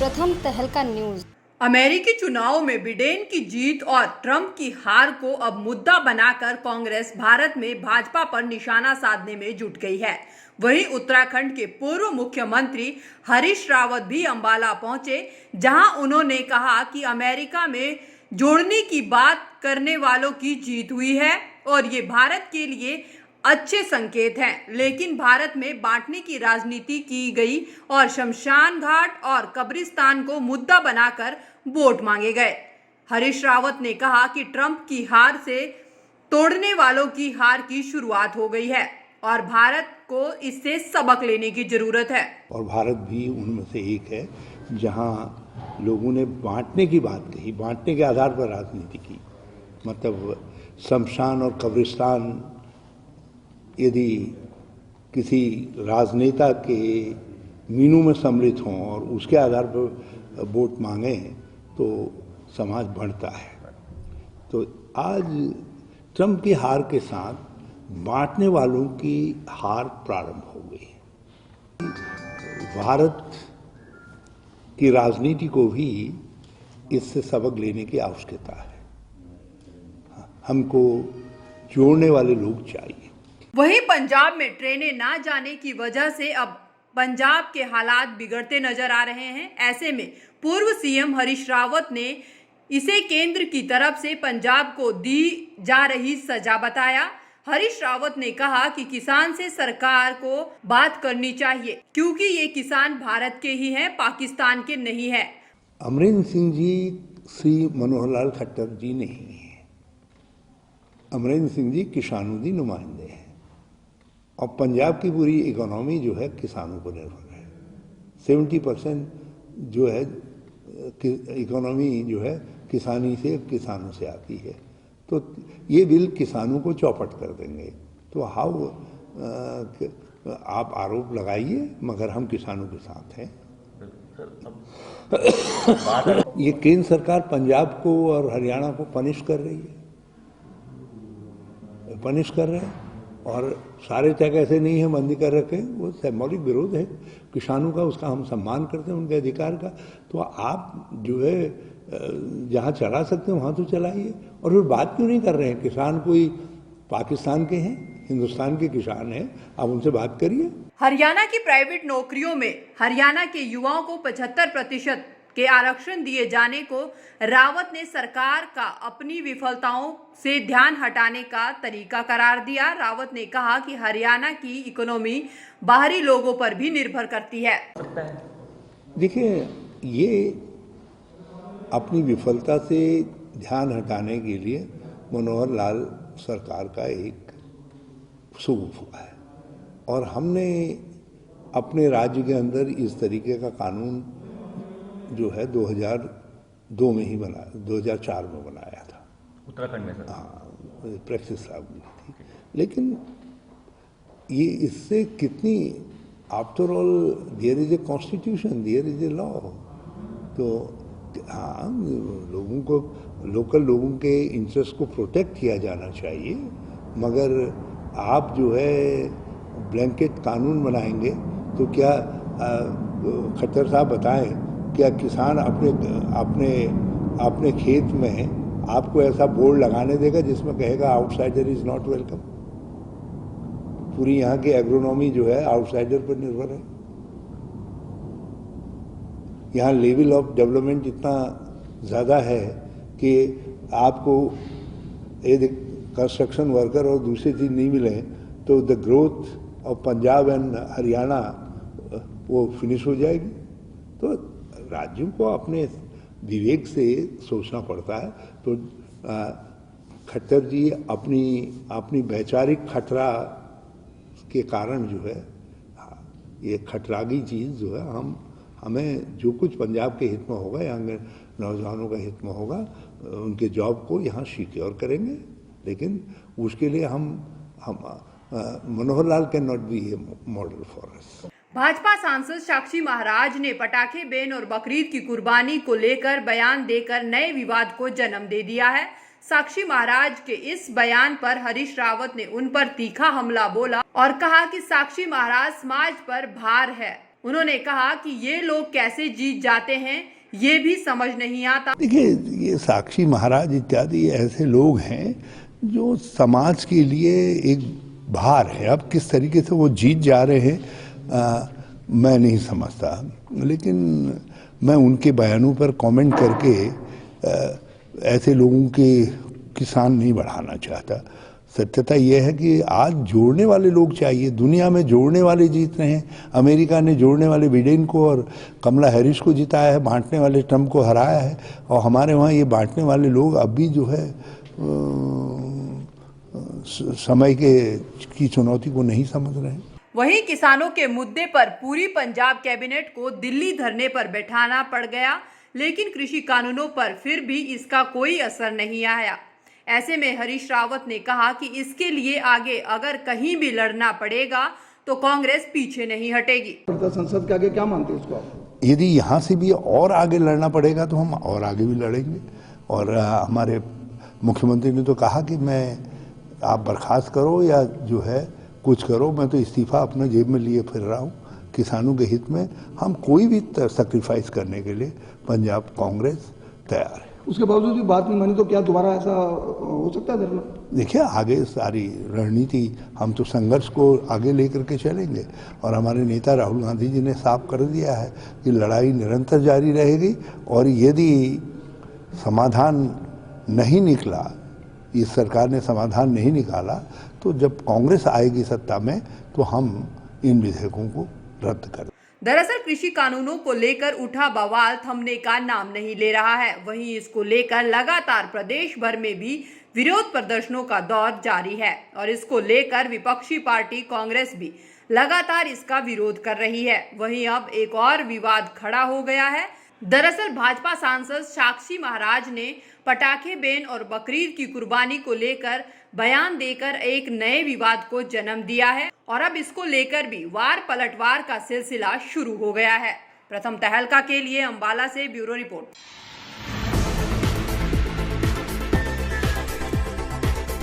प्रथम तहलका न्यूज। अमेरिकी चुनाव में बिडेन की जीत और ट्रंप की हार को अब मुद्दा बनाकर कांग्रेस भारत में भाजपा पर निशाना साधने में जुट गई है। वहीं उत्तराखंड के पूर्व मुख्यमंत्री हरीश रावत भी अंबाला पहुंचे, जहां उन्होंने कहा कि अमेरिका में जोड़ने की बात करने वालों की जीत हुई है और ये भारत के लिए अच्छे संकेत हैं, लेकिन भारत में बांटने की राजनीति की गई और शमशान घाट और कब्रिस्तान को मुद्दा बनाकर वोट मांगे गए। हरीश रावत ने कहा कि ट्रंप की हार से तोड़ने वालों की हार की शुरुआत हो गई है और भारत को इससे सबक लेने की जरूरत है। और भारत भी उनमें से एक है जहां लोगों ने बांटने की बात कही, बांटने के आधार पर राजनीति की। मतलब शमशान और कब्रिस्तान यदि किसी राजनेता के मीनू में सम्मिलित हों और उसके आधार पर वोट मांगें तो समाज बढ़ता है। तो आज ट्रंप की हार के साथ बांटने वालों की हार प्रारंभ हो गई। भारत की राजनीति को भी इससे सबक लेने की आवश्यकता है। हमको जोड़ने वाले लोग चाहिए। वहीं पंजाब में ट्रेनें ना जाने की वजह से अब पंजाब के हालात बिगड़ते नजर आ रहे हैं। ऐसे में पूर्व सीएम हरीश रावत ने इसे केंद्र की तरफ से पंजाब को दी जा रही सजा बताया। हरीश रावत ने कहा कि किसान से सरकार को बात करनी चाहिए क्योंकि ये किसान भारत के ही हैं, पाकिस्तान के नहीं है। अमरिंदर सिंह जी श्री मनोहर लाल खट्टर जी नहीं है। अमरिंदर सिंह जी किसानों की नुमाइंदे हैं और पंजाब की पूरी इकोनॉमी जो है किसानों पर निर्भर है। 70% जो है इकोनॉमी जो है किसानों से आती है। तो ये बिल किसानों को चौपट कर देंगे। तो हाउ आप आरोप लगाइए, मगर हम किसानों के साथ हैं। ये केंद्र सरकार पंजाब को और हरियाणा को पनिश कर रही है, पनिश कर रहे हैं। और सारे तय ऐसे नहीं है बंदी कर रखे, वो सिंबॉलिक विरोध है किसानों का, उसका हम सम्मान करते हैं, उनके अधिकार का। तो आप जो है जहाँ चला सकते हैं वहाँ तो चलाइए। और फिर बात क्यों नहीं कर रहे हैं? किसान कोई पाकिस्तान के हैं, हिंदुस्तान के किसान हैं, आप उनसे बात करिए। हरियाणा की प्राइवेट नौकरियों में हरियाणा के युवाओं को 75% के आरक्षण दिए जाने को रावत ने सरकार का अपनी विफलताओं से ध्यान हटाने का तरीका करार दिया। रावत ने कहा कि हरियाणा की इकोनॉमी बाहरी लोगों पर भी निर्भर करती है। देखिए, ये अपनी विफलता से ध्यान हटाने के लिए मनोहर लाल सरकार का एक सूप हुआ है और हमने अपने राज्य के अंदर इस तरीके का कानून जो है 2002 में ही बनाया, 2004 में बनाया था उत्तराखंड में। हाँ, प्रैक्टिस लागू थी। लेकिन ये इससे कितनी, after all there is a constitution, there is a law. तो हाँ, लोगों को, लोकल लोगों के इंटरेस्ट को प्रोटेक्ट किया जाना चाहिए, मगर आप जो है ब्लैंकेट कानून बनाएंगे तो क्या खट्टर साहब बताएं, क्या किसान अपने खेत में आपको ऐसा बोर्ड लगाने देगा जिसमें कहेगा आउटसाइडर इज नॉट वेलकम? पूरी यहाँ की एग्रोनॉमी जो है आउटसाइडर पर निर्भर है। यहाँ लेवल ऑफ डेवलपमेंट इतना ज़्यादा है कि आपको यदि कंस्ट्रक्शन वर्कर और दूसरी चीज़ नहीं मिले तो the growth of Punjab and Haryana वो फिनिश हो जाएगी। तो राज्यों को अपने विवेक से सोचना पड़ता है। तो खट्टर जी अपनी वैचारिक खतरा के कारण जो है, ये खटरागी चीज़ जो है, हमें जो कुछ पंजाब के हित में होगा या नौजवानों का हित में होगा, उनके जॉब को यहाँ सिक्योर करेंगे। लेकिन उसके लिए हम Manohar Lal can not be a model for us. Bhajpa सांसद साक्षी महाराज ने पटाखे बैन और बकरीद की कुर्बानी को लेकर बयान देकर नए विवाद को जन्म दे दिया है। साक्षी महाराज के इस बयान पर हरीश रावत ने उन पर तीखा हमला बोला और कहा कि साक्षी महाराज समाज पर भार है उन्होंने कहा कि ये लोग कैसे जीत जाते हैं ये भी समझ नहीं आता। देखिए, ये साक्षी महाराज इत्यादि ऐसे लोग हैं जो समाज के लिए एक भार है। अब किस तरीके से वो जीत जा रहे हैं मैं नहीं समझता, लेकिन मैं उनके बयानों पर कमेंट करके ऐसे लोगों के किसान नहीं बढ़ाना चाहता। सत्यता यह है कि आज जोड़ने वाले लोग चाहिए, दुनिया में जोड़ने वाले जीत रहे हैं। अमेरिका ने जोड़ने वाले बिडेन को और कमला हैरिस को जिताया है, बांटने वाले ट्रंप को हराया है, और हमारे वहाँ ये बांटने वाले लोग अब भी जो है समय की चुनौती को नहीं समझ रहे हैं। वहीं किसानों के मुद्दे पर पूरी पंजाब कैबिनेट को दिल्ली धरने पर बैठाना पड़ गया, लेकिन कृषि कानूनों पर फिर भी इसका कोई असर नहीं आया। ऐसे में हरीश रावत ने कहा कि इसके लिए आगे अगर कहीं भी लड़ना पड़ेगा तो कांग्रेस पीछे नहीं हटेगी। संसद के आगे क्या मानते हैं इसको आप? यदि यहाँ से भी और आगे लड़ना पड़ेगा तो हम और आगे भी लड़ेंगे। और हमारे मुख्यमंत्री ने तो कहा कि आप बर्खास्त करो या जो है कुछ करो, मैं तो इस्तीफा अपना जेब में लिए फिर रहा हूँ। किसानों के हित में हम कोई भी सैक्रिफाइस करने के लिए पंजाब कांग्रेस तैयार है। उसके बावजूद भी बात नहीं मानी तो क्या दोबारा ऐसा हो सकता है धरना? देखिए, आगे सारी रणनीति हम तो संघर्ष को आगे लेकर के चलेंगे, और हमारे नेता राहुल गांधी जी ने साफ कर दिया है कि लड़ाई निरंतर जारी रहेगी। और यदि समाधान नहीं निकला, इस सरकार ने समाधान नहीं निकाला, तो जब कांग्रेस आएगी सत्ता में तो हम इन विधेयकों को रद्द कर। दरअसल कृषि कानूनों को लेकर उठा बवाल थमने का नाम नहीं ले रहा है। वहीं इसको लेकर लगातार प्रदेश भर में भी विरोध प्रदर्शनों का दौर जारी है, और इसको लेकर विपक्षी पार्टी कांग्रेस भी लगातार इसका विरोध कर रही है। वहीं अब एक और विवाद खड़ा हो गया है। दरअसल भाजपा सांसद साक्षी महाराज ने पटाखे बैन और बकरीद की कुर्बानी को लेकर बयान देकर एक नए विवाद को जन्म दिया है, और अब इसको लेकर भी वार पलटवार का सिलसिला शुरू हो गया है। प्रथम तहलका के लिए अंबाला से ब्यूरो रिपोर्ट।